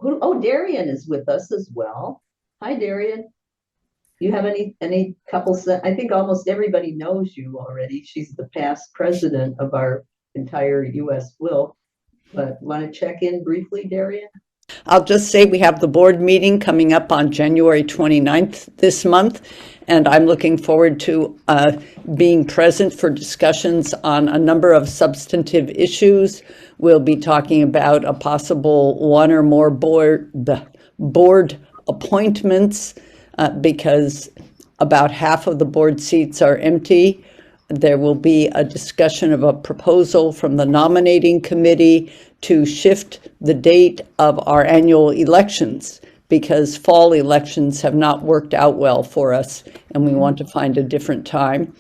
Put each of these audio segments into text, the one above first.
Oh, Darian is with us as well. Hi, Darian. You have any couple I think almost everybody knows you already. She's the past president of our entire US WIL. But want to check in briefly, Darian? I'll just say we have the board meeting coming up on January 29th this month, and I'm looking forward to being present for discussions on a number of substantive issues. We'll be talking about a possible one or more board appointments because about half of the board seats are empty. There will be a discussion of a proposal from the nominating committee to shift the date of our annual elections because fall elections have not worked out well for us and we want to find a different time.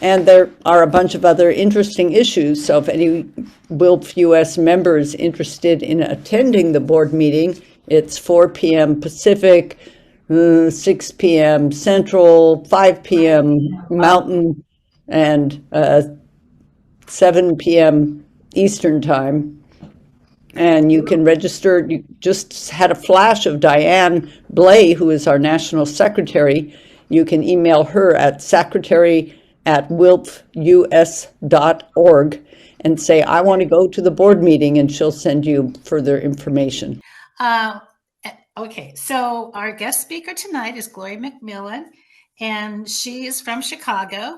And there are a bunch of other interesting issues. So if any WILF US members interested in attending the board meeting, it's 4 p.m. Pacific, 6 p.m. Central, 5 p.m. Mountain, and 7 p.m. Eastern Time. And you can register. You just had a flash of Diane Blay, who is our national secretary. You can email her at secretary@wilpus.org and say, I want to go to the board meeting, and she'll send you further information. Okay, so our guest speaker tonight is Gloria McMillan, and she is from Chicago,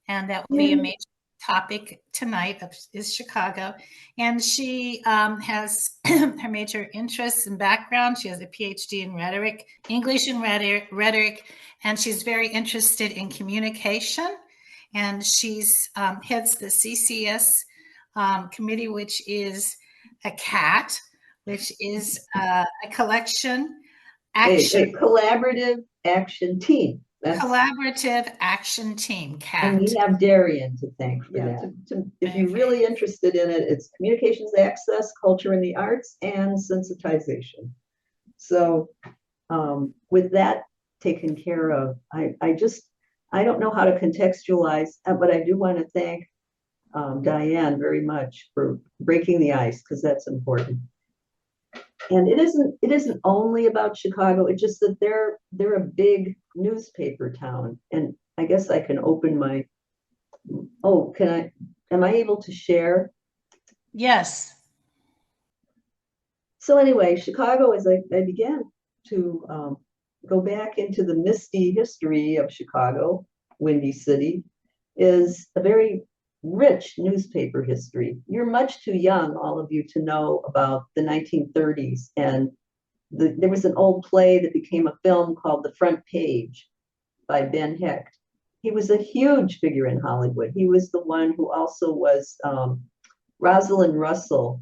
and that will be a major topic tonight is Chicago. And she has her major interests and background. She has a PhD in rhetoric, English and rhetoric, and she's very interested in communication. And she's heads the CCS committee, which is a CAT, which is a collection action. A collaborative action team. That's collaborative action team, CAT. And we have Darian to thank for that. If you're really interested in it, it's communications access, culture and the arts, and sensitization. So with that taken care of, I don't know how to contextualize, but I do want to thank Diane very much for breaking the ice, because that's important. And it isn't only about Chicago. It's just that they're a big newspaper town. And I guess I can open my, am I able to share? Yes. So anyway, Chicago, as I began to go back into the misty history of Chicago, Windy City, is a very rich newspaper history. You're much too young, all of you, to know about the 1930s. And there was an old play that became a film called The Front Page by Ben Hecht. He was a huge figure in Hollywood. He was the one who also was Rosalind Russell,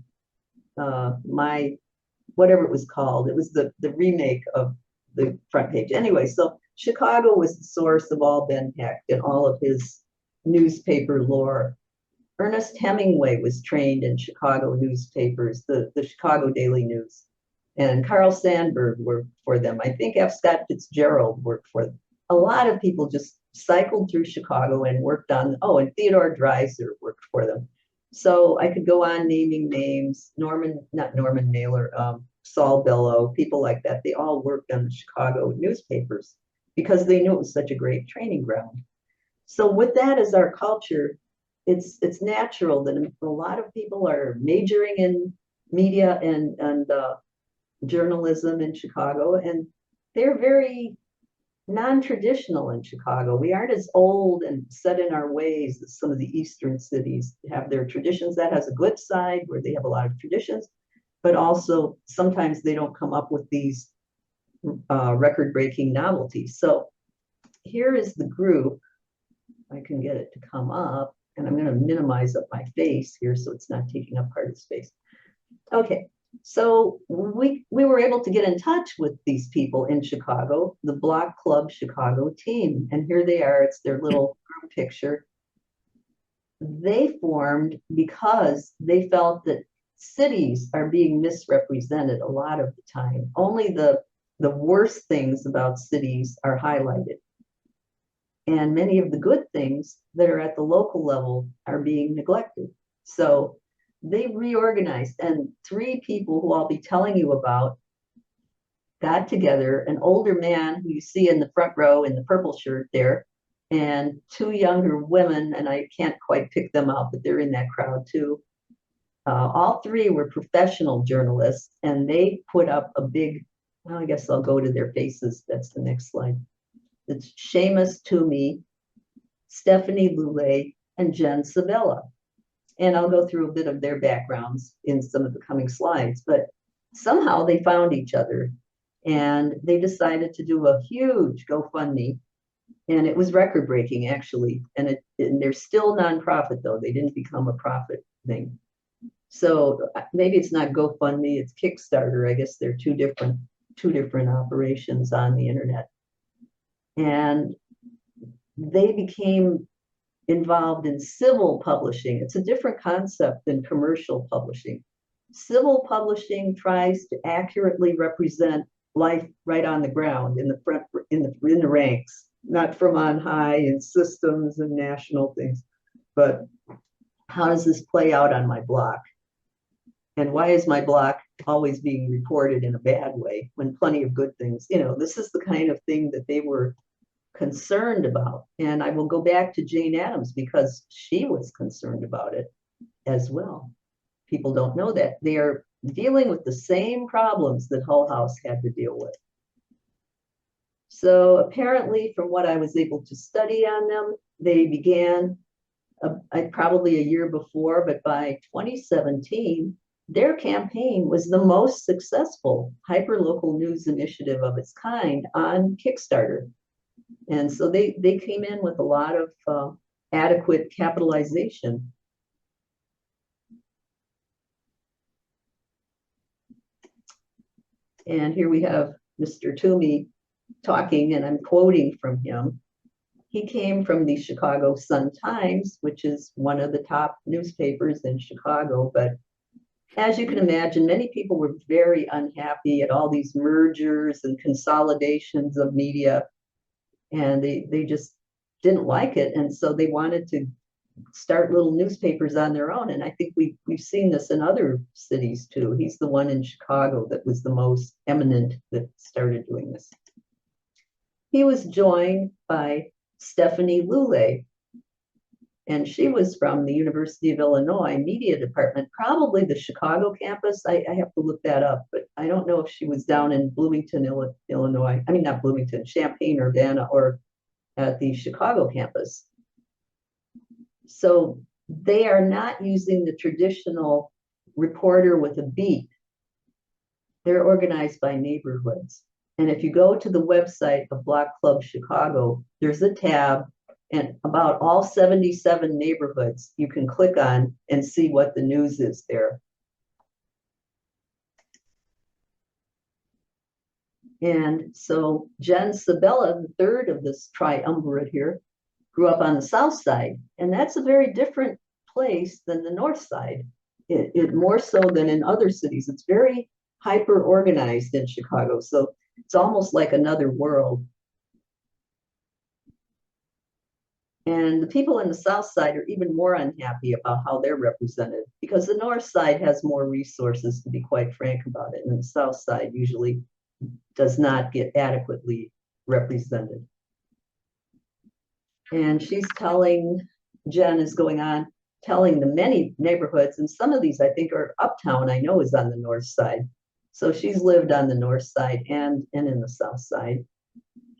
whatever it was called. It was the remake of The Front Page. Anyway, so Chicago was the source of all Ben Hecht and all of his newspaper lore. Ernest Hemingway was trained in Chicago newspapers, the Chicago Daily News, and Carl Sandburg worked for them. I think F. Scott Fitzgerald worked for them. A lot of people just cycled through Chicago and worked on, and Theodore Dreiser worked for them. So I could go on naming names, not Norman Mailer, Saul Bellow, people like that. They all worked on the Chicago newspapers because they knew it was such a great training ground. So with that as our culture, it's natural that a lot of people are majoring in media and journalism in Chicago, and they're very non-traditional in Chicago. We aren't as old and set in our ways as some of the eastern cities have their traditions. That has a good side where they have a lot of traditions, but also sometimes they don't come up with these record-breaking novelties. So here is the group. I can get it to come up, and I'm going to minimize up my face here so it's not taking up part of space. Okay, so we were able to get in touch with these people in Chicago, the Block Club Chicago team, and here they are. It's their little group picture. They formed because they felt that cities are being misrepresented a lot of the time. Only the worst things about cities are highlighted. And many of the good things that are at the local level are being neglected. So they reorganized, and three people who I'll be telling you about got together, an older man who you see in the front row in the purple shirt there, and two younger women, and I can't quite pick them out, but they're in that crowd too. All three were professional journalists, and they put up a big, well, I guess I'll go to their faces. That's the next slide. It's Seamus Toomey, Stephanie Lulay, and Jen Sabella. And I'll go through a bit of their backgrounds in some of the coming slides, but somehow they found each other and they decided to do a huge GoFundMe. And it was record breaking, actually. And they're still nonprofit, though. They didn't become a profit thing. So maybe it's not GoFundMe, it's Kickstarter. I guess they're two different operations on the internet. And they became involved in civil publishing. It's a different concept than commercial publishing. Civil publishing tries to accurately represent life right on the ground in the front, in the ranks, not from on high in systems and national things, but how does this play out on my block? And why is my block always being reported in a bad way when plenty of good things? This is the kind of thing that they were concerned about. And I will go back to Jane Addams because she was concerned about it as well. People don't know that. They are dealing with the same problems that Hull House had to deal with. So apparently, from what I was able to study on them, they began probably a year before, but by 2017, their campaign was the most successful hyperlocal news initiative of its kind on Kickstarter. And so they came in with a lot of adequate capitalization. And here we have Mr. Toomey talking, and I'm quoting from him. He came from the Chicago Sun-Times, which is one of the top newspapers in Chicago. But as you can imagine, many people were very unhappy at all these mergers and consolidations of media. And they just didn't like it. And so they wanted to start little newspapers on their own. And I think we've seen this in other cities too. He's the one in Chicago that was the most eminent that started doing this. He was joined by Stephanie Lulay, and she was from the University of Illinois Media Department, probably the Chicago campus. I have to look that up, but I don't know if she was down in Bloomington, Illinois. I mean, not Bloomington, Champaign, Urbana, or at the Chicago campus. So they are not using the traditional reporter with a beat. They're organized by neighborhoods. And if you go to the website of Block Club Chicago, there's a tab, and about all 77 neighborhoods you can click on and see what the news is there. And so Jen Sabella, the third of this triumvirate here, grew up on the South Side. And that's a very different place than the North Side. It more so than in other cities. It's very hyper organized in Chicago. So it's almost like another world. And the people in the South Side are even more unhappy about how they're represented because the North Side has more resources, to be quite frank about it. And the South Side usually does not get adequately represented. And she's telling, Jen is going on, telling the many neighborhoods, and some of these I think are Uptown, I know is on the North Side. So she's lived on the North Side and in the South Side.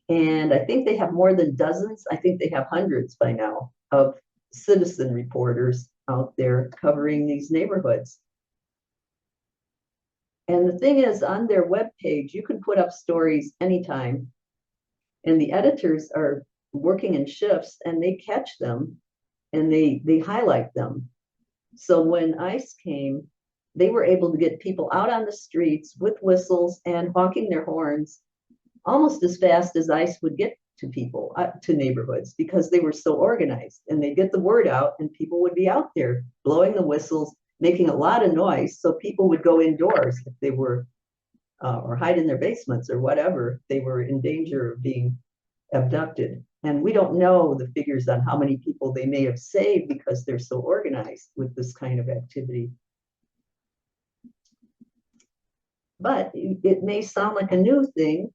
And I think they have more than dozens, I think they have hundreds by now of citizen reporters out there covering these neighborhoods. And the thing is, on their webpage, you can put up stories anytime. And the editors are working in shifts and they catch them and they highlight them. So when ICE came, they were able to get people out on the streets with whistles and honking their horns almost as fast as ICE would get to people, to neighborhoods, because they were so organized. And they'd get the word out and people would be out there blowing the whistles, making a lot of noise, so people would go indoors if they were, or hide in their basements or whatever, if they were in danger of being abducted. And we don't know the figures on how many people they may have saved because they're so organized with this kind of activity. But it may sound like a new thing,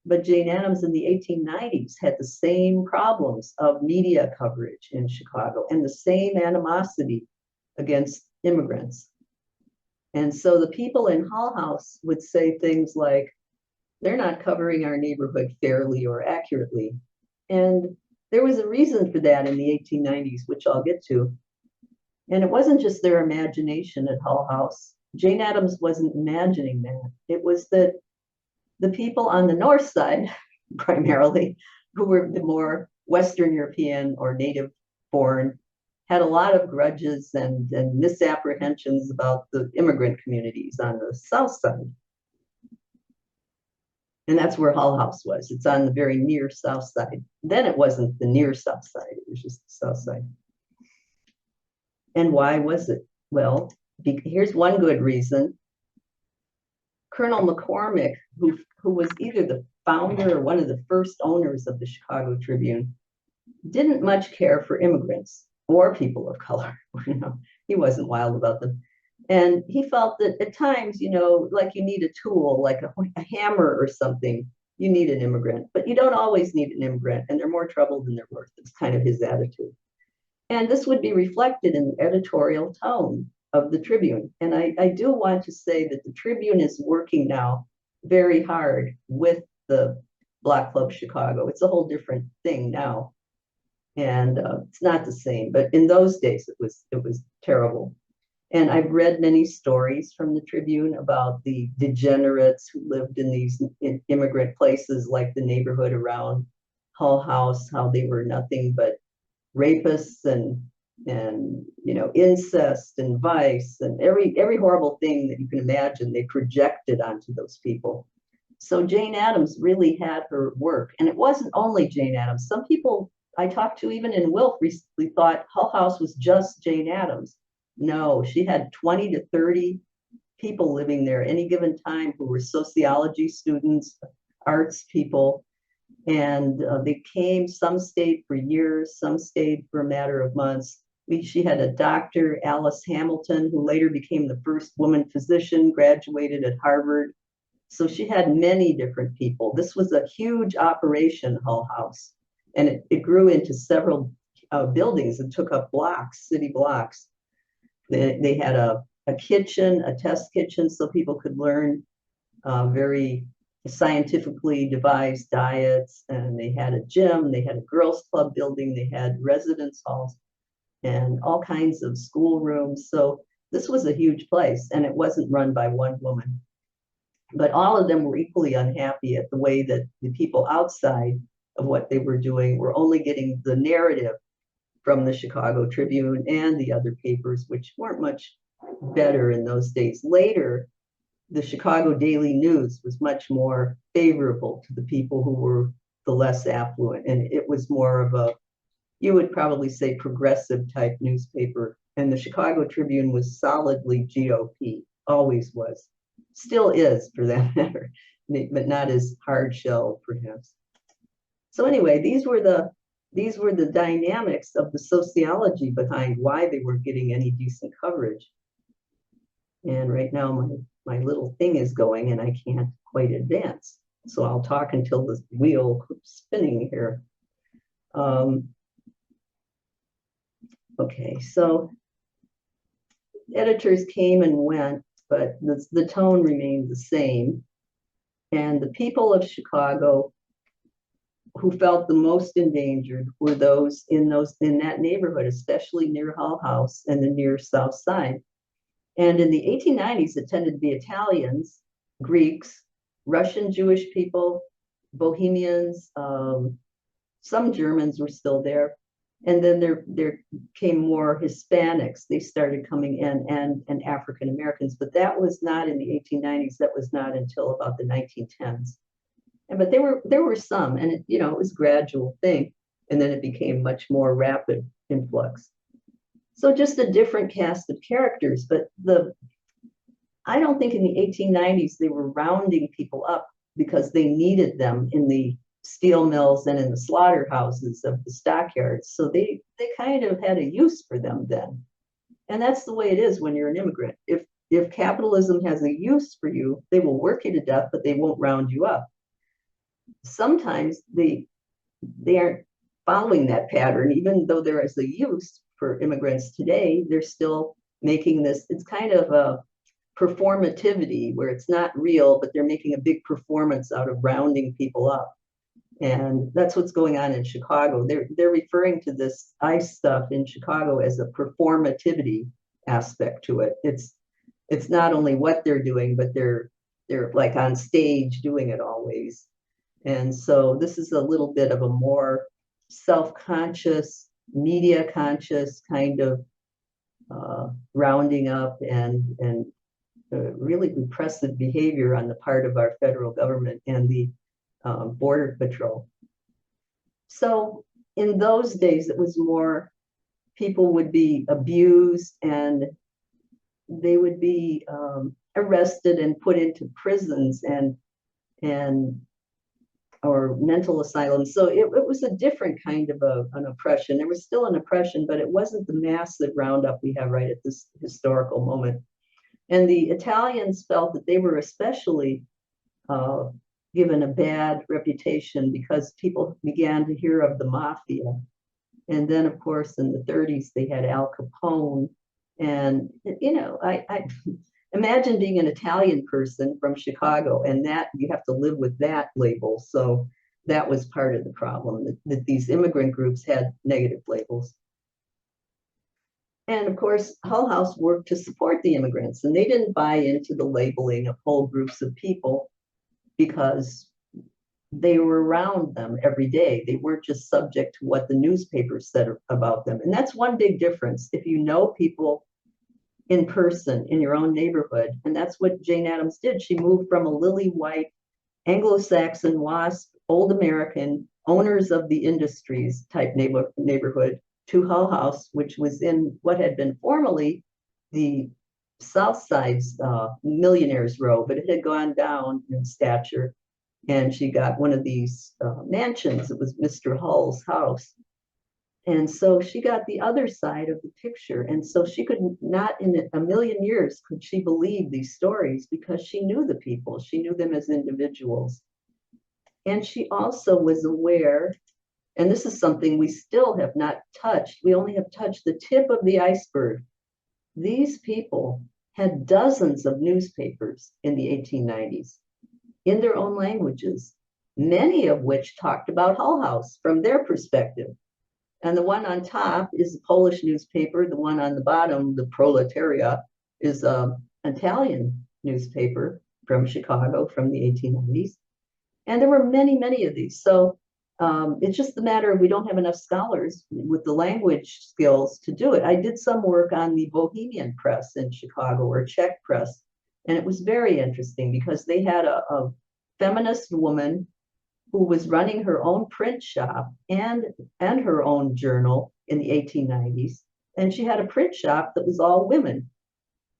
but Jane Addams in the 1890s had the same problems of media coverage in Chicago and the same animosity against immigrants. And so the people in Hull House would say things like, they're not covering our neighborhood fairly or accurately. And there was a reason for that in the 1890s, which I'll get to. And it wasn't just their imagination at Hull House. Jane Addams wasn't imagining that. It was that the people on the north side, primarily, who were the more Western European or native born, had a lot of grudges and misapprehensions about the immigrant communities on the south side. And that's where Hull House was. It's on the very near south side. Then it wasn't the near south side, it was just the south side. And why was it? Well, here's one good reason. Colonel McCormick, who was either the founder or one of the first owners of the Chicago Tribune, didn't much care for immigrants or people of color. You know, he wasn't wild about them. And he felt that at times, you know, like you need a tool, like a hammer or something, you need an immigrant, but you don't always need an immigrant, and they're more trouble than they're worth. It's kind of his attitude. And this would be reflected in the editorial tone of the Tribune. And I do want to say that the Tribune is working now very hard with the Block Club Chicago. It's a whole different thing now. And it's not the same, but in those days it was terrible. And I've read many stories from the Tribune about the degenerates who lived in these immigrant places, like the neighborhood around Hull House, how they were nothing but rapists and you know, incest and vice and every horrible thing that you can imagine, they projected onto those people. So Jane Addams really had her work. And it wasn't only Jane Addams. Some people I talked to, even in Wilf, recently thought Hull House was just Jane Addams. No, she had 20 to 30 people living there any given time who were sociology students, arts people. And they came, some stayed for years, some stayed for a matter of months. She had a doctor, Alice Hamilton, who later became the first woman physician, graduated at Harvard. So she had many different people. This was a huge operation, Hull House. And it grew into several buildings and took up blocks, city blocks. They had a kitchen, a test kitchen, so people could learn very scientifically devised diets. And they had a gym, they had a girls' club building, they had residence halls and all kinds of school rooms. So this was a huge place, and it wasn't run by one woman. But all of them were equally unhappy at the way that the people outside of what they were doing were only getting the narrative from the Chicago Tribune and the other papers, which weren't much better in those days. Later, the Chicago Daily News was much more favorable to the people who were the less affluent. And it was more of a, you would probably say, progressive type newspaper. And the Chicago Tribune was solidly GOP, always was. Still is, for that matter, but not as hard shell, perhaps. So anyway, these were the dynamics of the sociology behind why they were getting any decent coverage. And right now my little thing is going and I can't quite advance. So I'll talk until the wheel keeps spinning here. Okay, so editors came and went, but the tone remained the same. And the people of Chicago who felt the most endangered were those in that neighborhood, especially near Hull House and the near South Side. And in the 1890s, it tended to be Italians, Greeks, Russian Jewish people, Bohemians, some Germans were still there. And then there came more Hispanics. They started coming in, and African Americans, but that was not in the 1890s. That was not until about the 1910s. But there were some, and it was a gradual thing, and then it became much more rapid influx. So just a different cast of characters, but I don't think in the 1890s they were rounding people up because they needed them in the steel mills and in the slaughterhouses of the stockyards. So they kind of had a use for them then. And that's the way it is when you're an immigrant. If if capitalism has a use for you, they will work you to death, but they won't round you up. Sometimes they aren't following that pattern, even though there is a use for immigrants today, they're still making this, it's kind of a performativity where it's not real, but they're making a big performance out of rounding people up. And that's what's going on in Chicago. They're referring to this ICE stuff in Chicago as a performativity aspect to it. It's not only what they're doing, but they're like on stage doing it always. And so this is a little bit of a more self-conscious, media conscious kind of rounding up and really repressive behavior on the part of our federal government and the Border Patrol. So in those days, it was more people would be abused and they would be arrested and put into prisons and or mental asylums. So it was a different kind of an oppression. There was still an oppression, but it wasn't the massive roundup we have right at this historical moment. And the Italians felt that they were especially given a bad reputation because people began to hear of the mafia. And then, of course, in the 30s, they had Al Capone. And, you know, I imagine being an Italian person from Chicago and that you have to live with that label. So that was part of the problem, that these immigrant groups had negative labels. And of course, Hull House worked to support the immigrants, and they didn't buy into the labeling of whole groups of people because they were around them every day. They weren't just subject to what the newspapers said about them. And that's one big difference. If you know people in person in your own neighborhood, and that's what Jane Addams did. She moved from a lily white, Anglo-Saxon, WASP, old American, owners of the industries type neighborhood to Hull House, which was in what had been formerly the South Side's Millionaires Row, but it had gone down in stature. And she got one of these mansions. It was Mr. Hull's house. And so she got the other side of the picture. And so she could not in a million years could she believe these stories because she knew the people. She knew them as individuals. And she also was aware, and this is something we still have not touched. We only have touched the tip of the iceberg. These people had dozens of newspapers in the 1890s in their own languages, many of which talked about Hull House from their perspective. And the one on top is a Polish newspaper. The one on the bottom, the Proletariat, is an Italian newspaper from Chicago from the 1890s. And there were many, many of these. So it's just a matter of we don't have enough scholars with the language skills to do it. I did some work on the Bohemian press in Chicago, or Czech press, and it was very interesting because they had a feminist woman who was running her own print shop and her own journal in the 1890s. And she had a print shop that was all women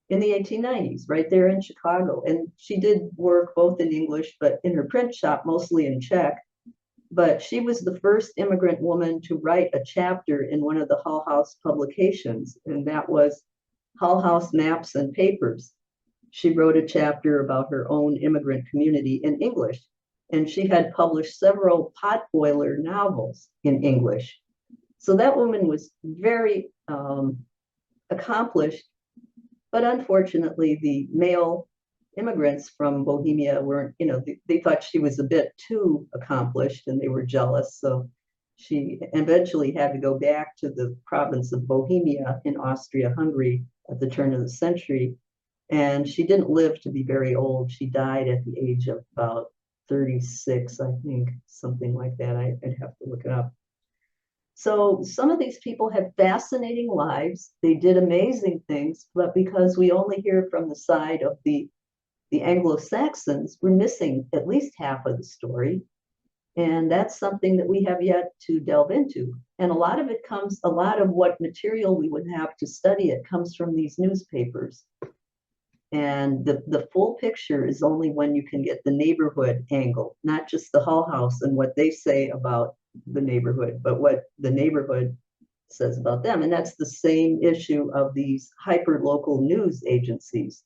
in the 1890s, right there in Chicago. And she did work both in English, but in her print shop, mostly in Czech. But she was the first immigrant woman to write a chapter in one of the Hull House publications, and that was Hull House Maps and Papers. She wrote a chapter about her own immigrant community in English. And she had published several potboiler novels in English. So that woman was very accomplished, but unfortunately the male immigrants from Bohemia weren't, you know, they thought she was a bit too accomplished and they were jealous. So she eventually had to go back to the province of Bohemia in Austria-Hungary at the turn of the century. And she didn't live to be very old. She died at the age of about 36, I think, something like that. I'd have to look it up. So some of these people had fascinating lives. They did amazing things, but because we only hear from the side of the Anglo-Saxons, we're missing at least half of the story. And that's something that we have yet to delve into. And a lot of what material we would have to study it comes from these newspapers. And the full picture is only when you can get the neighborhood angle, not just the Hull House and what they say about the neighborhood, but what the neighborhood says about them. And that's the same issue of these hyper-local news agencies.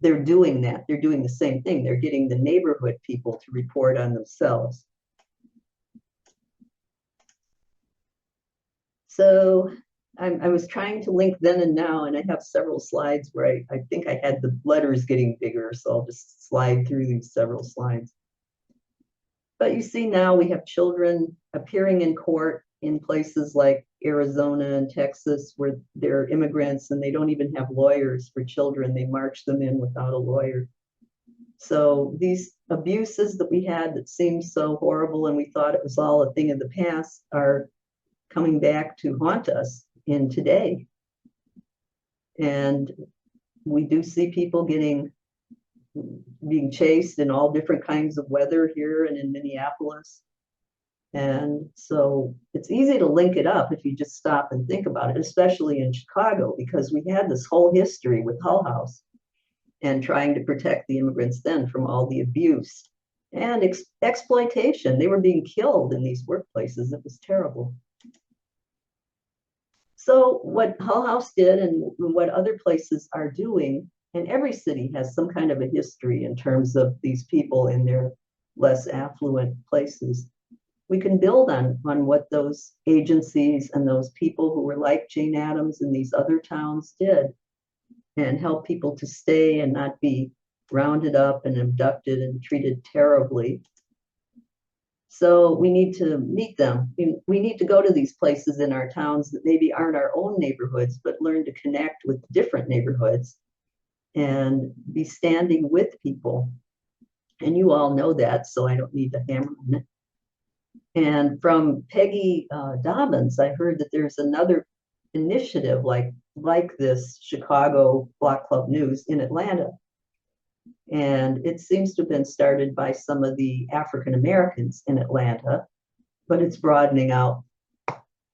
they're doing that. They're doing the same thing. They're getting the neighborhood people to report on themselves. So I was trying to link then and now, and I have several slides where I think I had the letters getting bigger, so I'll just slide through these several slides. But you see now we have children appearing in court in places like Arizona and Texas where they're immigrants and they don't even have lawyers for children. They march them in without a lawyer. So these abuses that we had that seemed so horrible and we thought it was all a thing of the past are coming back to haunt us in today. And we do see people being chased in all different kinds of weather here and in Minneapolis. And so it's easy to link it up if you just stop and think about it, especially in Chicago, because we had this whole history with Hull House and trying to protect the immigrants then from all the abuse and exploitation. They were being killed in these workplaces. It was terrible. So what Hull House did and what other places are doing, and every city has some kind of a history in terms of these people in their less affluent places. We can build on what those agencies and those people who were like Jane Addams in these other towns did and help people to stay and not be rounded up and abducted and treated terribly. So we need to meet them. We need to go to these places in our towns that maybe aren't our own neighborhoods, but learn to connect with different neighborhoods and be standing with people. And you all know that, so I don't need to hammer on it. And from Peggy Dobbins, I heard that there's another initiative like this Chicago Block Club News in Atlanta. And it seems to have been started by some of the African Americans in Atlanta, but it's broadening out.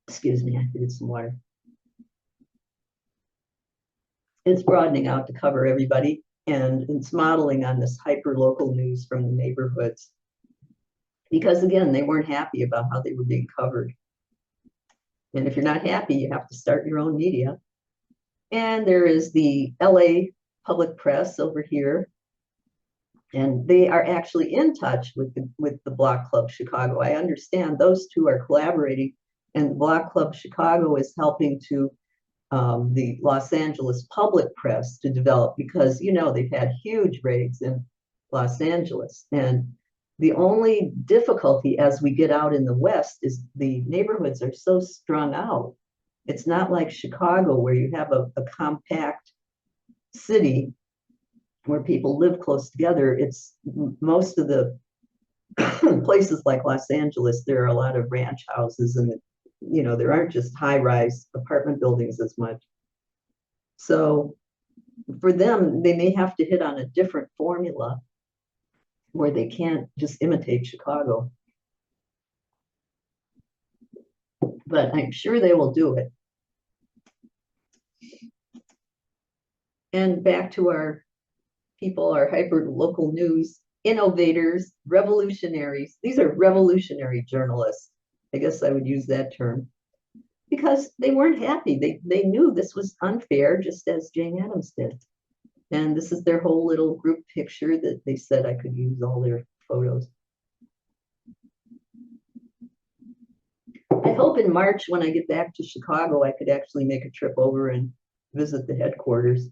Excuse me, I have to get some water. It's broadening out to cover everybody, and it's modeling on this hyper-local news from the neighborhoods. Because again, they weren't happy about how they were being covered. And if you're not happy, you have to start your own media. And there is the LA Public Press over here. And they are actually in touch with the Block Club Chicago. I understand those two are collaborating, and the Block Club Chicago is helping to the Los Angeles Public Press to develop, because they've had huge raids in Los Angeles. And the only difficulty as we get out in the West is the neighborhoods are so strung out. It's not like Chicago where you have a compact city where people live close together. It's most of the places like Los Angeles, there are a lot of ranch houses and there aren't just high-rise apartment buildings as much. So for them, they may have to hit on a different formula where they can't just imitate Chicago. But I'm sure they will do it. And back to our people, our hyper-local news, innovators, revolutionaries. These are revolutionary journalists. I guess I would use that term. Because they weren't happy. They knew this was unfair, just as Jane Addams did. And this is their whole little group picture that they said I could use all their photos. I hope in March, when I get back to Chicago, I could actually make a trip over and visit the headquarters.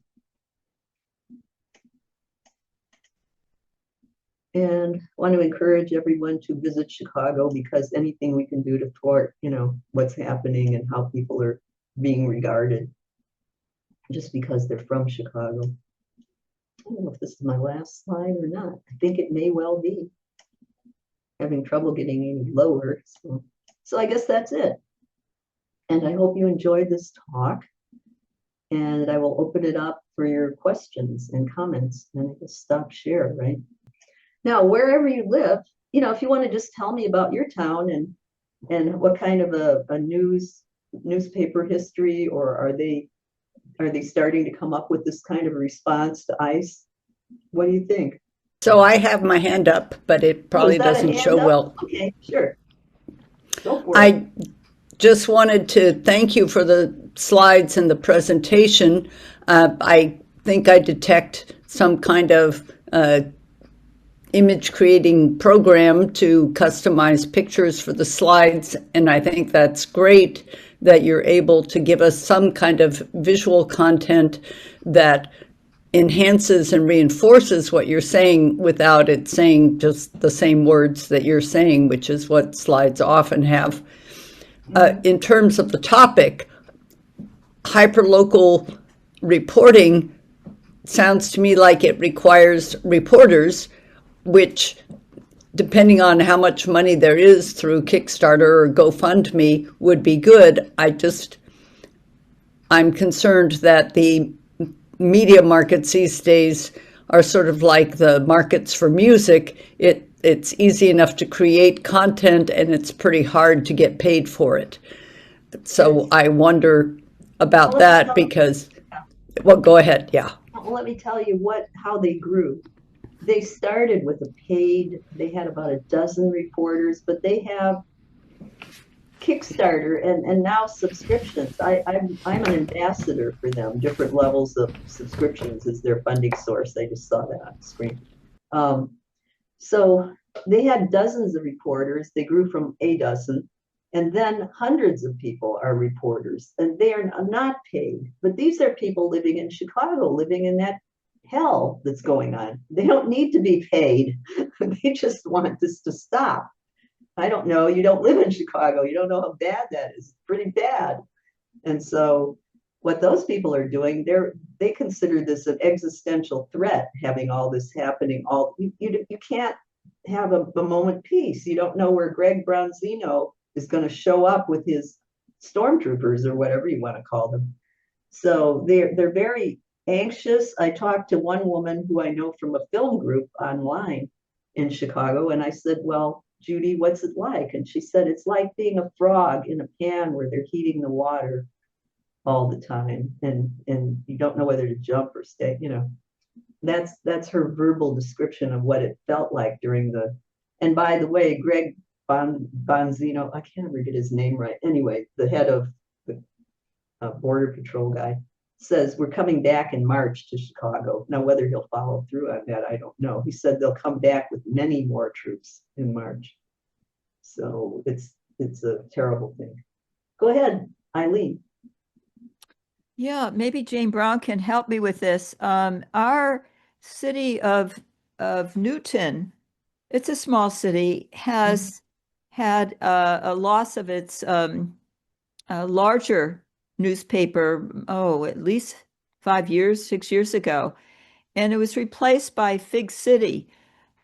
And want to encourage everyone to visit Chicago, because anything we can do to thwart, what's happening and how people are being regarded just because they're from Chicago. I don't know if this is my last slide or not. I think it may well be. Having trouble getting any lower. So I guess that's it. And I hope you enjoyed this talk. And I will open it up for your questions and comments. And I guess stop share, right? Now, wherever you live, if you want to just tell me about your town and what kind of a newspaper history, or are they starting to come up with this kind of a response to ICE? What do you think? So I have my hand up, but it probably doesn't show well. Okay, sure. Go for it. I just wanted to thank you for the slides and the presentation. I think I detect some kind of image creating program to customize pictures for the slides. And I think that's great that you're able to give us some kind of visual content that enhances and reinforces what you're saying without it saying just the same words that you're saying, which is what slides often have. In terms of the topic, hyperlocal reporting sounds to me like it requires reporters, which, depending on how much money there is through Kickstarter or GoFundMe, would be good. I'm concerned that the media markets these days are sort of like the markets for music. It's easy enough to create content, and it's pretty hard to get paid for it. So I wonder about that because, well, go ahead. Yeah. Well, let me tell you how they grew. They started with they had about a dozen reporters, but they have Kickstarter and now subscriptions. I'm an ambassador for them. Different levels of subscriptions is their funding source. I just saw that on the screen. So they had dozens of reporters. They grew from a dozen, and then hundreds of people are reporters, and they are not paid. But these are people living in Chicago, living in that hell that's going on. They don't need to be paid. They just want this to stop. I don't know. You don't live in Chicago. You don't know how bad that is. It's pretty bad. And so what those people are doing, they consider this an existential threat, having all this happening. You can't have a moment peace. You don't know where Greg Bronzino is going to show up with his stormtroopers or whatever you want to call them. So they're very anxious. I talked to one woman who I know from a film group online in Chicago, and I said, well, Judy, what's it like? And she said, it's like being a frog in a pan where they're heating the water all the time, and you don't know whether to jump or stay. That's her verbal description of what it felt like during the. And by the way, Greg Bonzino, I can't ever get his name right. Anyway, the head of the Border Patrol guy says we're coming back in March to Chicago. Now, whether he'll follow through on that, I don't know. He said they'll come back with many more troops in March. So it's a terrible thing. Go ahead, Eileen. Yeah, maybe Jane Brown can help me with this. Our city of Newton, it's a small city, has had a loss of its larger newspaper, at least 5 years, 6 years ago. And it was replaced by Fig City.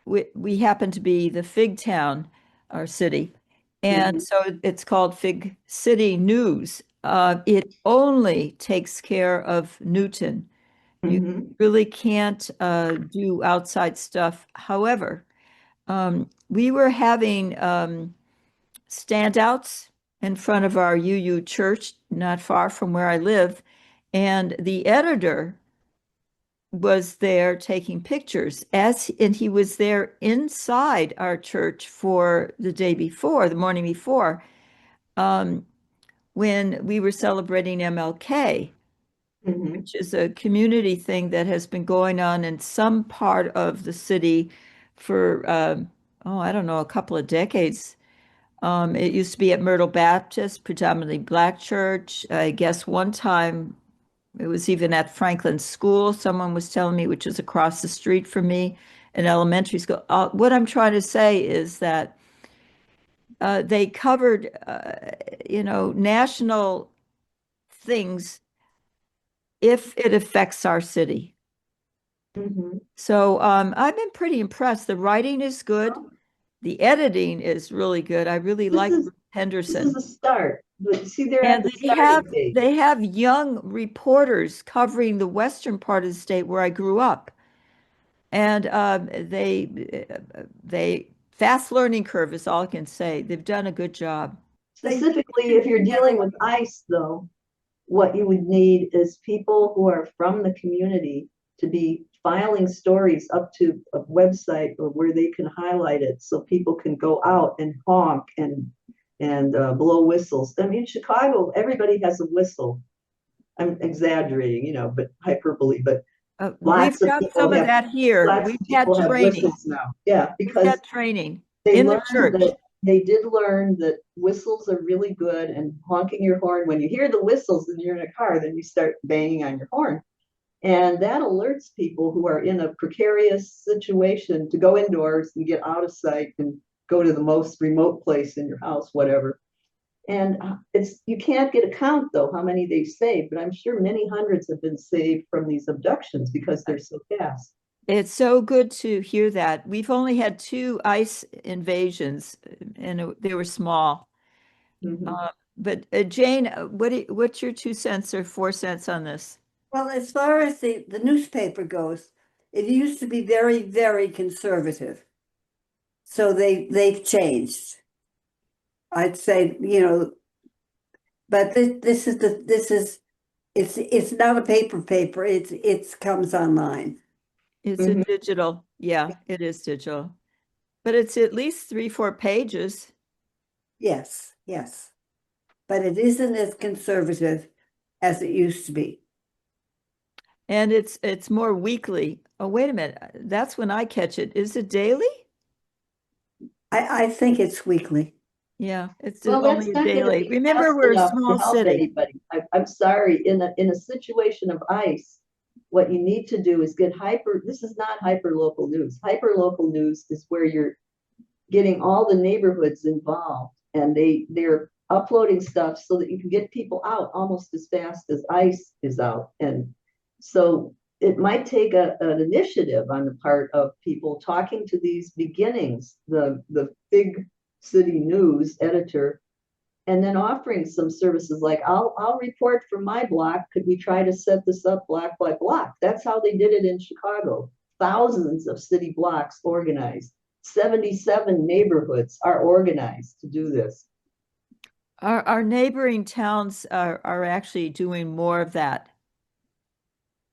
We happen to be the Fig Town, our city. And so it's called Fig City News. It only takes care of Newton. You really can't do outside stuff. However, we were having standouts in front of our UU church, not far from where I live, and the editor was there taking pictures and he was there inside our church for the morning before, when we were celebrating MLK, which is a community thing that has been going on in some part of the city for, I don't know, a couple of decades. It used to be at Myrtle Baptist, predominantly Black church. I guess one time it was even at Franklin School, someone was telling me, which is across the street from me, an elementary school. What I'm trying to say is that they covered, national things if it affects our city. So I've been pretty impressed. The writing is good. The editing is really good. I really like Henderson. This is a start. But see, they're at the starting stage. They have young reporters covering the western part of the state where I grew up. And they fast learning curve is all I can say. They've done a good job. Specifically, if you're dealing with ICE, though, what you would need is people who are from the community to be filing stories up to a website or where they can highlight it so people can go out and honk and blow whistles. I mean, Chicago, everybody has a whistle. I'm exaggerating, but hyperbole. But We've Lots of got people some of have, that here. lots We've of had people have training. whistles now. Yeah, We've because had training they in the learned church. that they did learn that whistles are really good, and honking your horn, when you hear the whistles and you're in a car, then you start banging on your horn. And that alerts people who are in a precarious situation to go indoors and get out of sight and go to the most remote place in your house, whatever. And it's, you can't get a count though how many they've saved, but I'm sure many hundreds have been saved from these abductions because they're so fast. It's so good to hear that. We've only had 2 ICE invasions, and they were small. Mhm. But Jane, what's your 2 cents or 4 cents on this? Well, as far as the newspaper goes, it used to be very, very conservative. So they've changed. I'd say, but it's not a paper. It's comes online. It's a Mhm. digital. Yeah, it is digital. But it's at least 3, 4 pages. Yes, yes. But it isn't as conservative as it used to be. And it's more weekly. Oh, wait a minute. That's when I catch it. Is it daily? I think it's weekly. Yeah, it's Well, that's only a not going to daily. be Remember, fast we're a enough to small help city. anybody. I'm sorry, in a situation of ICE, what you need to do is get hyper, this is not hyper local news. Hyper local news is where you're getting all the neighborhoods involved, and they're uploading stuff so that you can get people out almost as fast as ICE is out. And so it might take an initiative on the part of people talking to these beginnings, the big city news editor, and then offering some services like, I'll report from my block. Could we try to set this up block by block? That's how they did it in Chicago. Thousands of city blocks organized. 77 neighborhoods are organized to do this. Our neighboring towns are actually doing more of that.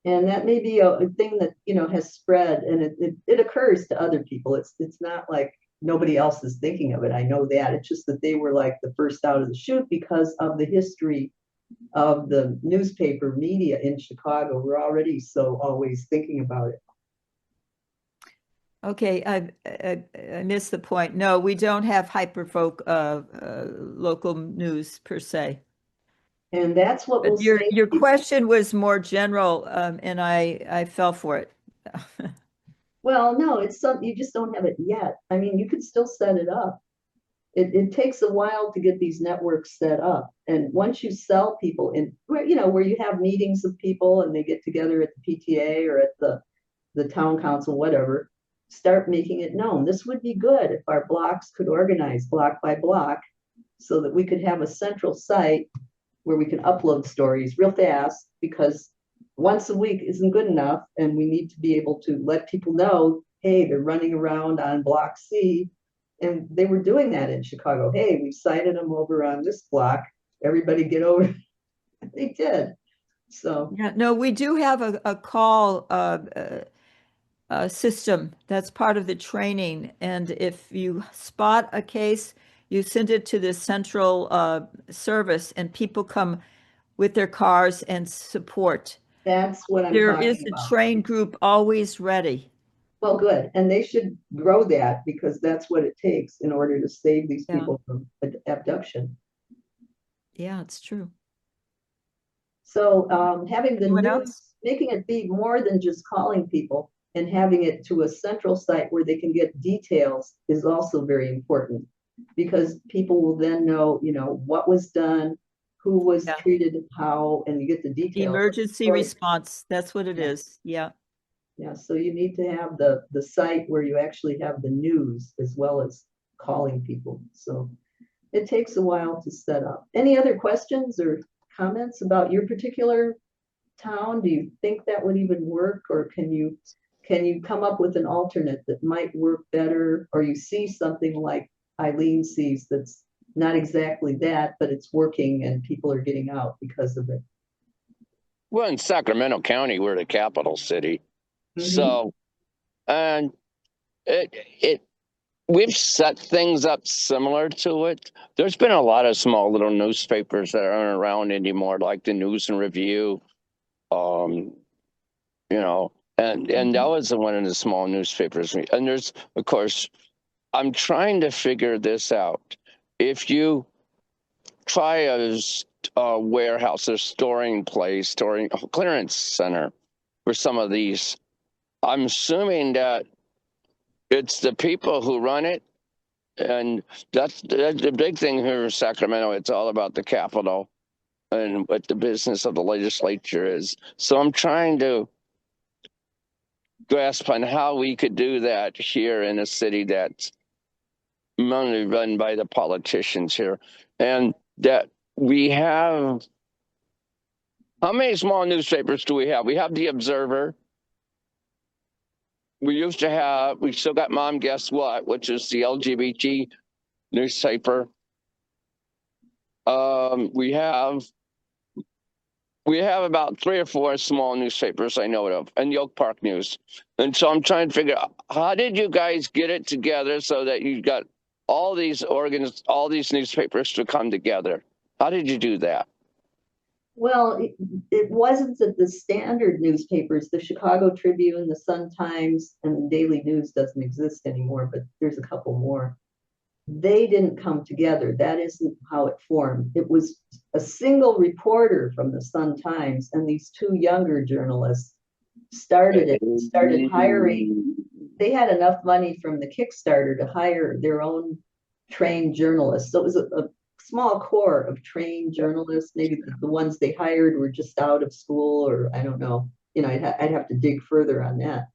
And that may be a thing that, has spread, and it occurs to other people. It's not like nobody else is thinking of it. I know that. It's just that they were like the first out of the chute because of the history of the newspaper media in Chicago. We're already so always thinking about it. Okay, I missed the point. No, we don't have local news per se. And that's what will But your save your people. question was more general, and I fell for it. Well, no, it's something you just don't have it yet. I mean, you could still set it up. It takes a while to get these networks set up. And once you sell people in where, where you have meetings of people and they get together at the PTA or at the town council, whatever, start making it known. This would be good if our blocks could organize block by block so that we could have a central site where we can upload stories real fast, because once a week isn't good enough. And we need to be able to let people know, hey, they're running around on block C. And they were doing that in Chicago. Hey, we sighted them over on this block. Everybody get over. They did. So Yeah, no, we do have a call system that's part of the training. And if you spot a case, you send it to the central service, and people come with their cars and support. that's what I'm There is talking a about. trained group always ready. Well, good. And they should grow that, because that's what it takes in order to save these Yeah. people from abduction. Yeah, it's true. So having the Anyone news, else? making it be more than just calling people and having it to a central site where they can get details is also very important, because people will then know, what was done, who was Yeah. treated how, and you get the details. Emergency response, that's what it Yeah. is. Yeah. Yeah, so you need to have the site where you actually have the news as well as calling people. So it takes a while to set up. Any other questions or comments about your particular town? Do you think that would even work, or can you come up with an alternate that might work better, or you see something like Eileen sees that's not exactly that, but it's working and people are getting out because of it? Well, in Sacramento County, we're the capital city. Mhm. So, and we've set things up similar to it. There's been a lot of small little newspapers that aren't around anymore, like the News and Review. and that was one of the small newspapers. And there's, of course, I'm trying to figure this out. If you try a warehouse, a storing place, a clearance center for some of these, I'm assuming that it's the people who run it. And that's the big thing here in Sacramento. It's all about the Capitol and what the business of the legislature is. So I'm trying to grasp on how we could do that here in a city that's mainly run by the politicians here. And that we have, how many small newspapers do we have? We have the Observer. We still got Mom Guess What, which is the LGBT newspaper. We have about 3 or 4 small newspapers I know of, and the Oak Park News. And so I'm trying to figure out, how did you guys get it together so that you got all these newspapers to come together? How did you do that? Well, it wasn't that the standard newspapers, the Chicago Tribune, the Sun-Times, and the Daily News doesn't exist anymore, but there's a couple more. They didn't come together. That isn't how it formed. It was a single reporter from the Sun-Times and these 2 younger journalists started hiring. They had enough money from the Kickstarter to hire their own trained journalists. So it was a small core of trained journalists. Maybe the ones they hired were just out of school, or I don't know. I'd have to dig further on that.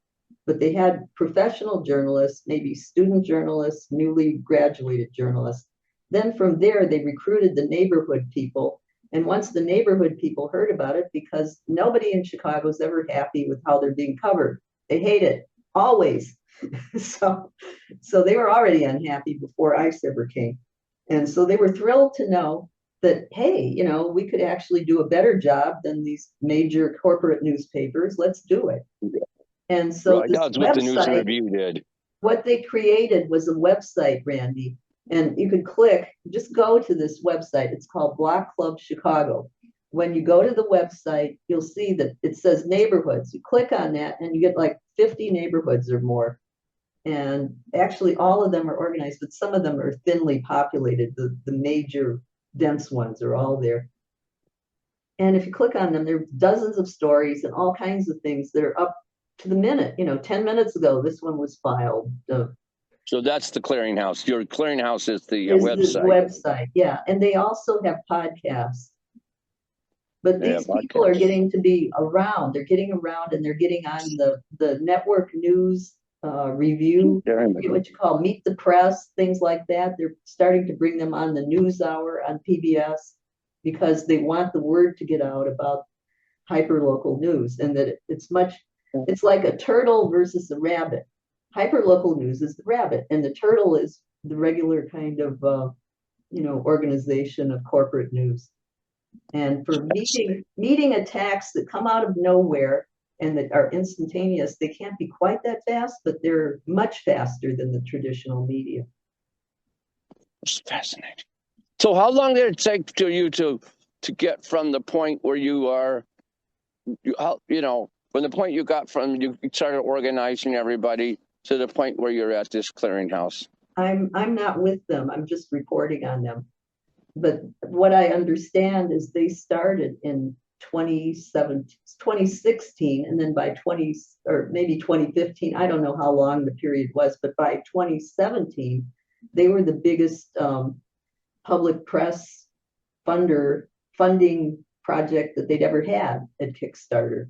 But they had professional journalists, maybe student journalists, newly graduated journalists. Then from there, they recruited the neighborhood people. And once the neighborhood people heard about it, because nobody in Chicago is ever happy with how they're being covered. They hate it, always. So they were already unhappy before ICE ever came. And so they were thrilled to know that, hey, we could actually do a better job than these major corporate newspapers. Let's do it. And so Right, that's what the News and Review did. What they created was a website, Randy, and you could just go to this website. It's called Block Club Chicago. When you go to the website, you'll see that it says neighborhoods. You click on that and you get like 50 neighborhoods or more. And actually all of them are organized, but some of them are thinly populated. The major dense ones are all there. And if you click on them, there are dozens of stories and all kinds of things that are up to the minute. 10 minutes ago, this one was filed. So that's the clearinghouse. Your clearinghouse is the website. The website, yeah. And they also have podcasts. But these people are getting to be around. They're getting around and they're getting on the network news review, what you call Meet the Press, things like that. They're starting to bring them on the News Hour on PBS because they want the word to get out about hyperlocal news, and that it's like a turtle versus a rabbit. Hyperlocal news is the rabbit, and the turtle is the regular kind of organization of corporate news. And for meeting attacks that come out of nowhere and that are instantaneous, they can't be quite that fast, but they're much faster than the traditional media. It's fascinating. So how long did it take to you to get from the point where you are, from the point you started organizing everybody to the point where you're at this clearinghouse? I'm not with them. I'm just reporting on them. But what I understand is they started in 2016, and then by 2015, I don't know how long the period was, but by 2017, they were the biggest public press funding project that they'd ever had at Kickstarter.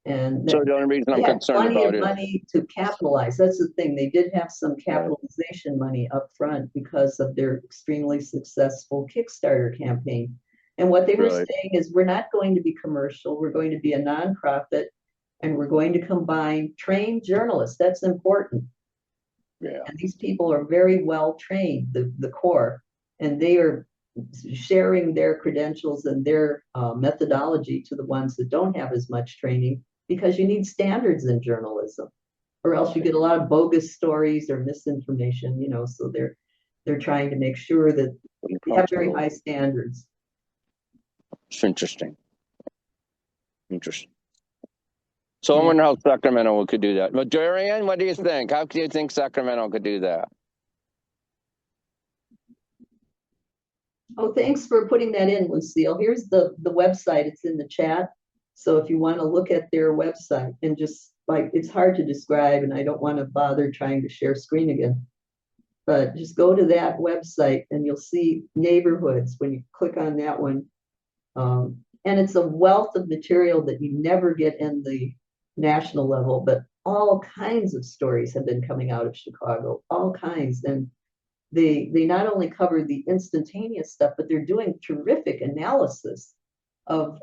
And so the only reason I'm concerned about plenty of money to capitalize. That's the thing. They did have some capitalization money up front because of their extremely successful Kickstarter campaign. And what they were saying is, we're not going to be commercial. We're going to be a nonprofit, and we're going to combine trained journalists. That's important. Yeah. And these people are very well trained, the core, and they are sharing their credentials and their methodology to the ones that don't have as much training, because you need standards in journalism, or else you get a lot of bogus stories or misinformation, so they're trying to make sure that we have very high standards. It's interesting. So I wonder how Sacramento could do that. But Darian, what do you think? How do you think Sacramento could do that? Oh, thanks for putting that in, Lucille. Here's the website. It's in the chat. So if you want to look at their website and just like, it's hard to describe and I don't want to bother trying to share screen again. But just go to that website and you'll see neighborhoods when you click on that one. And it's a wealth of material that you never get in the national level, but all kinds of stories have been coming out of Chicago, all kinds. And they not only cover the instantaneous stuff, but they're doing terrific analysis of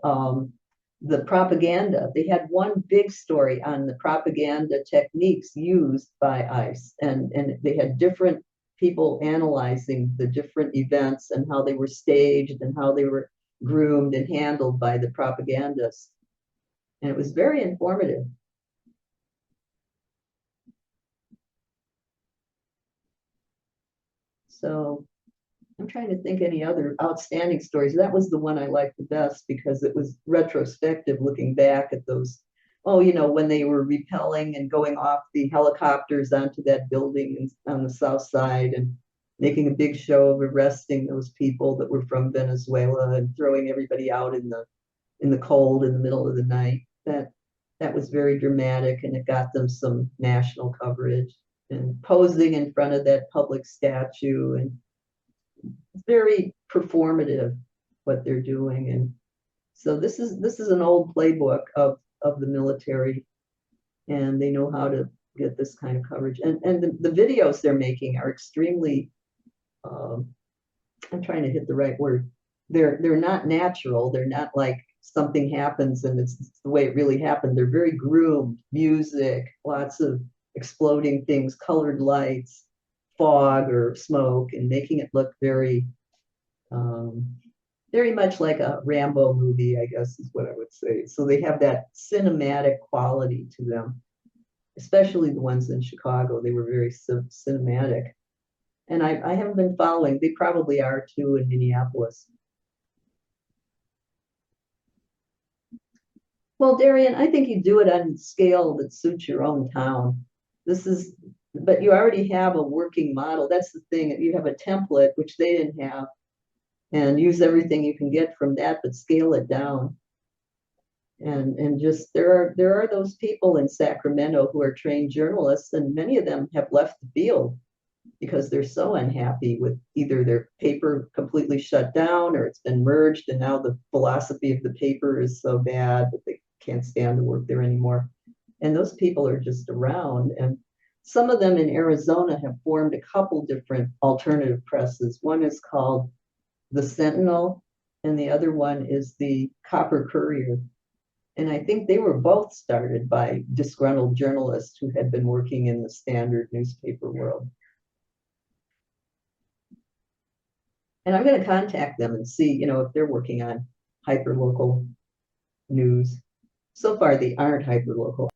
the propaganda. They had one big story on the propaganda techniques used by ICE, and they had different people analyzing the different events and how they were staged and how they were groomed and handled by the propagandists. And it was very informative. So I'm trying to think any other outstanding stories. That was the one I liked the best because it was retrospective, looking back at those, oh, you know, when they were repelling and going off the helicopters onto that building on the south side and making a big show of arresting those people that were from Venezuela and throwing everybody out in the cold in the middle of the night. That was very dramatic, and it got them some national coverage, and posing in front of that public statue, and it's very performative what they're doing. And so this is an old playbook of the military, and they know how to get this kind of coverage. And the videos they're making are extremely, I'm trying to hit the right word. They're not natural. They're not like something happens and it's the way it really happened. They're very groomed, music, lots of exploding things, colored lights, fog or smoke, and making it look very, very much like a Rambo movie, I guess is what I would say. So they have that cinematic quality to them, especially the ones in Chicago. They were very cinematic. And I haven't been following. They probably are too in Minneapolis. Well, Darian, I think you do it on scale that suits your own town. But you already have a working model. That's the thing. You have a template, which they didn't have, and use everything you can get from that, but scale it down. And just there are those people in Sacramento who are trained journalists, and many of them have left the field because they're so unhappy with either their paper completely shut down or it's been merged, and now the philosophy of the paper is so bad that they can't stand to work there anymore. And those people are just around. And some of them in Arizona have formed a couple different alternative presses. One is called the Sentinel, and the other one is the Copper Courier. And I think they were both started by disgruntled journalists who had been working in the standard newspaper world. And I'm going to contact them and see, you know, if they're working on hyperlocal news. So far, they aren't hyperlocal.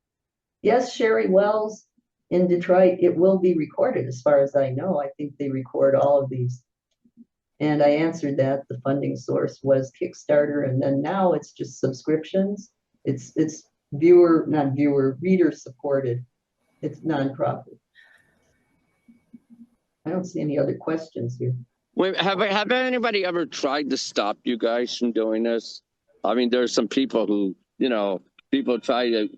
Yes, Sherry Wells in Detroit, it will be recorded as far as I know. I think they record all of these. And I answered that the funding source was Kickstarter, and then now it's just subscriptions. It's reader supported. It's nonprofit. I don't see any other questions here. Wait, have anybody ever tried to stop you guys from doing this? I mean, there's some people who, you know, people try to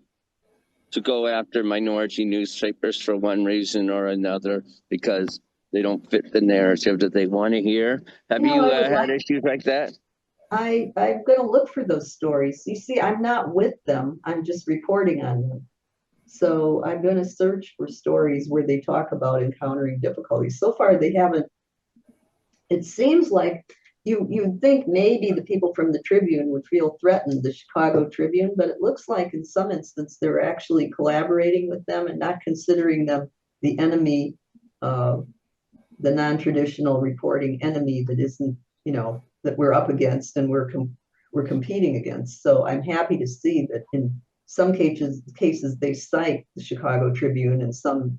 go after minority newspapers for one reason or another because they don't fit the narrative that they want to hear. Have you had issues like that? I'm going to look for those stories. You see, I'm not with them. I'm just reporting on them. So I'm going to search for stories where they talk about encountering difficulties. So far, they haven't. It seems like you'd think maybe the people from the Tribune would feel threatened, the Chicago Tribune, but it looks like in some instance they're actually collaborating with them and not considering them the enemy, the non-traditional reporting enemy that isn't, you know, that we're up against and we're competing against. So I'm happy to see that in some cases they cite the Chicago Tribune and some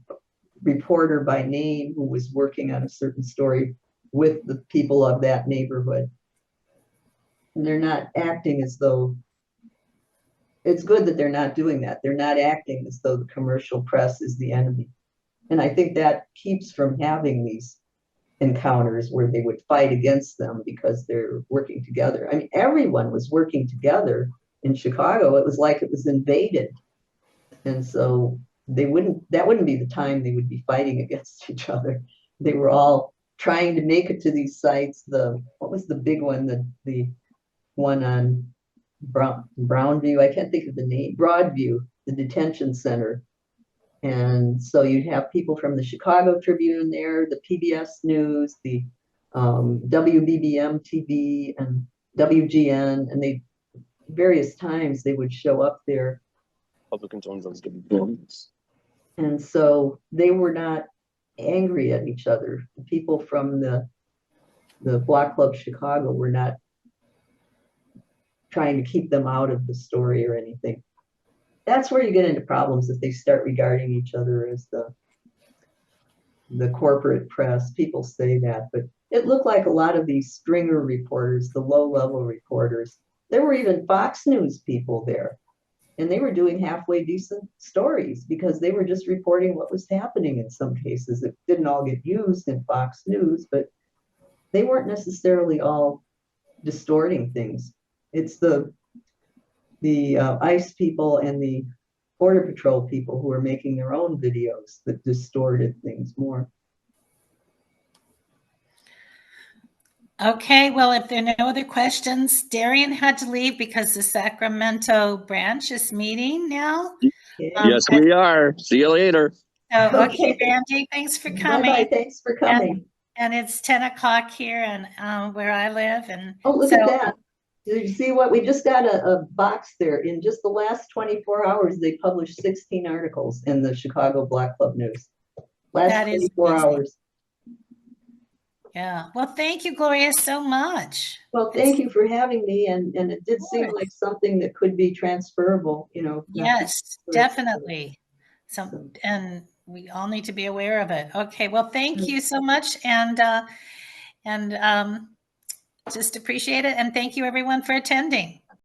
reporter by name who was working on a certain story with the people of that neighborhood. And they're not acting as though it's good that they're not doing that. They're not acting as though the commercial press is the enemy. And I think that keeps from having these encounters where they would fight against them because they're working together. I mean, everyone was working together in Chicago. It was like it was invaded. And so that wouldn't be the time they would be fighting against each other. They were all trying to make it to these sites. What was the big one? The one on Brownview, I can't think of the name, Broadview, the detention center. And so you'd have people from the Chicago Tribune there, the PBS News, the WBBM TV and WGN, and various times they would show up there. And so they were not angry at each other. The people from the Block Club Chicago were not trying to keep them out of the story or anything. That's where you get into problems if they start regarding each other as the corporate press. People say that, but it looked like a lot of these stringer reporters, the low-level reporters, there were even Fox News people there, and they were doing halfway decent stories because they were just reporting what was happening in some cases. It didn't all get used in Fox News, but they weren't necessarily all distorting things. It's the ICE people and the Border Patrol people who are making their own videos that distorted things more. Okay, well, if there are no other questions, Darian had to leave because the Sacramento branch is meeting now. Okay. Yes, we are. See you later. So, okay, Okay. Randy, thanks for coming. Bye-bye. Thanks for coming. And it's 10 o'clock here and where I live. And Oh, look at that. Did you see what? We just got a box there. In just the last 24 hours, they published 16 articles in the Chicago Block Club News. Last That is 24 amazing. hours. Yeah. Well, thank you, Gloria, so much. Well, thank you for having me. And it did seem course. like something that could be transferable, you know. Yes, definitely. And we all need to be aware of it. Okay. Well, thank you so much. And just appreciate it. And thank you everyone for attending.